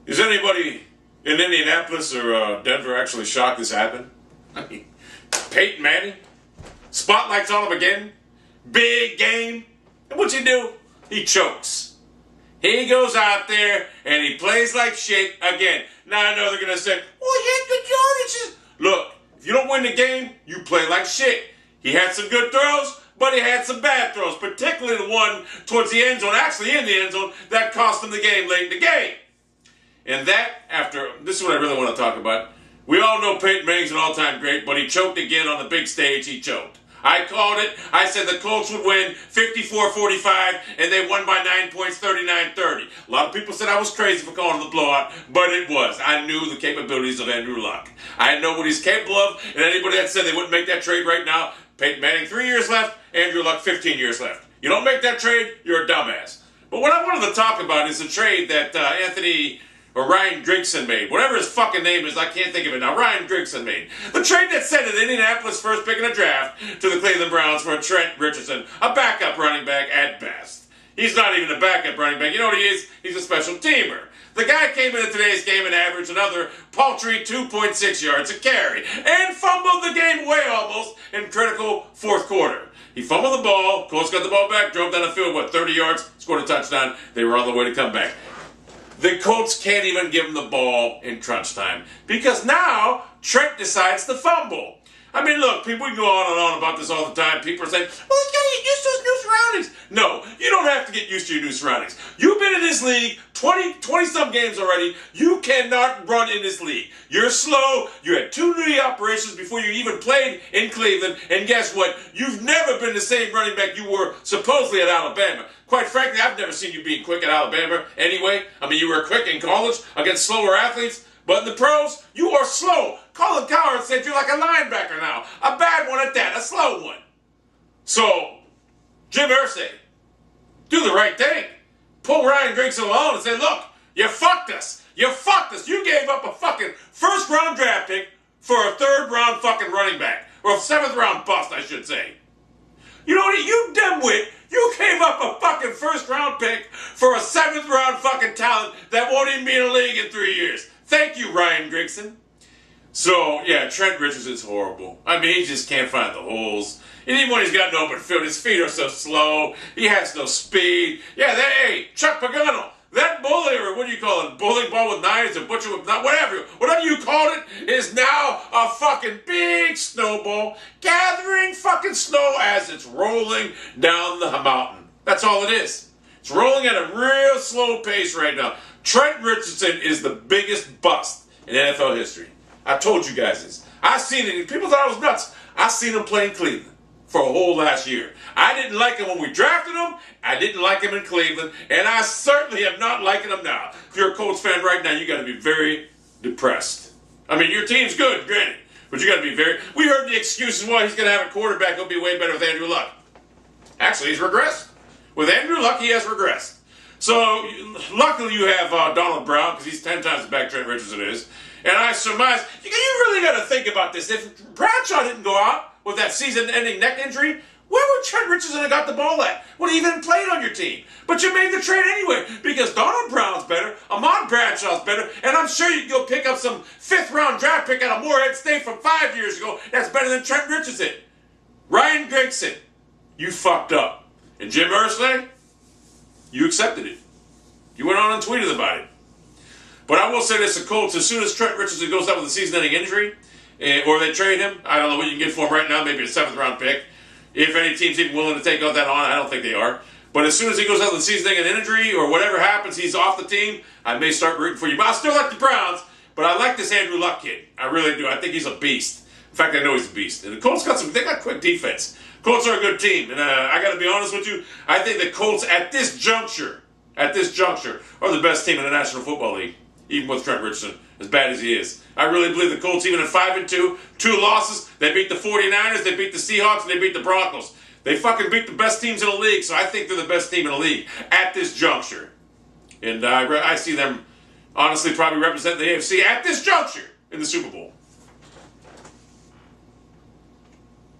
Is anybody in Indianapolis or Denver actually shocked this happened? I mean, Peyton Manning, spotlight's on him again, big game, and what's he do? He chokes. He goes out there and he plays like shit again. Now I know they're going to say, well, he had good yardages. Look, if you don't win the game, you play like shit. He had some good throws, but he had some bad throws, particularly the one towards the end zone, actually in the end zone, that cost him the game late in the game. And that, this is what I really want to talk about. We all know Peyton Manning's an all-time great, but he choked again on the big stage. He choked. I called it. I said the Colts would win 54-45, and they won by 9 points, 39-30. A lot of people said I was crazy for calling the blowout, but it was. I knew the capabilities of Andrew Luck. I know what he's capable of, and anybody that said they wouldn't make that trade right now, Peyton Manning 3 years left, Andrew Luck 15 years left. You don't make that trade, you're a dumbass. But what I wanted to talk about is the trade that Ryan Grigson made. Whatever his fucking name is, I can't think of it now. Ryan Grigson made. The trade that sent an Indianapolis first pick in the draft to the Cleveland Browns for Trent Richardson, a backup running back at best. He's not even a backup running back. You know what he is? He's a special teamer. The guy came into today's game and averaged another paltry 2.6 yards a carry and fumbled the game away almost in critical fourth quarter. He fumbled the ball, Colts got the ball back, drove down the field, 30 yards, scored a touchdown. They were on the way to come back. The Colts can't even give him the ball in crunch time because now Trent decides to fumble. I mean, look, people can go on and on about this all the time. People are saying, well, he's got to get used to his new surroundings. No, you don't have to get used to your new surroundings. You've been in this league 20-some games already. You cannot run in this league. You're slow. You had 2 knee operations before you even played in Cleveland. And guess what? You've never been the same running back you were supposedly at Alabama. Quite frankly, I've never seen you being quick at Alabama anyway. I mean, you were quick in college against slower athletes. But in the pros, you are slow. Colin Cowherd said you're like a linebacker now. A bad one at that, a slow one. So, Jim Irsay, do the right thing. Pull Ryan Grigson alone and say, look, you fucked us. You fucked us. You gave up a fucking first-round draft pick for a third-round fucking running back. Or a seventh-round bust, I should say. You know what? You dimwit. You gave up a fucking first-round pick for a seventh-round fucking talent that won't even be in the league in 3 years. Thank you, Ryan Grigson. So, yeah, Trent Richardson's horrible. I mean, he just can't find the holes. And even when he's got an open field, his feet are so slow. He has no speed. Yeah, hey, Chuck Pagano, that bully, or what do you call it, bowling ball with knives, or butcher with knives, whatever you called it, is now a fucking big snowball gathering fucking snow as it's rolling down the mountain. That's all it is. It's rolling at a real slow pace right now. Trent Richardson is the biggest bust in NFL history. I told you guys this. I seen it. People thought I was nuts. I seen him play in Cleveland for a whole last year. I didn't like him when we drafted him. I didn't like him in Cleveland. And I certainly am not liking him now. If you're a Colts fan right now, you got to be very depressed. I mean, your team's good, granted. But you got to be very... We heard the excuses why he's going to have a quarterback who'll be way better with Andrew Luck. Actually, he's regressed. With Andrew Luck, he has regressed. So, luckily you have Donald Brown, because he's 10 times the back Trent Richardson is. And I surmise, you really got to think about this. If Bradshaw didn't go out with that season-ending neck injury, where would Trent Richardson have got the ball at? Would he even played on your team? But you made the trade anyway, because Donald Brown's better, Ahmad Bradshaw's better, and I'm sure you can go pick up some 5th-round draft pick out of Morehead State from 5 years ago that's better than Trent Richardson. Ryan Grigson, you fucked up. And Jim Irsay, you accepted it. You went on and tweeted about it. But I will say this, the Colts, as soon as Trent Richardson goes out with a season-ending injury, or they trade him, I don't know what you can get for him right now, maybe a 7th-round pick. If any team's even willing to take out that on, I don't think they are. But as soon as he goes out with a season-ending injury, or whatever happens, he's off the team, I may start rooting for you. But I still like the Browns, but I like this Andrew Luck kid. I really do. I think he's a beast. In fact, I know he's a beast. And the Colts they got quick defense. Colts are a good team, and I got to be honest with you, I think the Colts at this juncture, are the best team in the National Football League, even with Trent Richardson, as bad as he is. I really believe the Colts, even at 5-2, 2 losses, they beat the 49ers, they beat the Seahawks, and they beat the Broncos. They fucking beat the best teams in the league, so I think they're the best team in the league at this juncture. And I see them, honestly, probably represent the AFC at this juncture in the Super Bowl.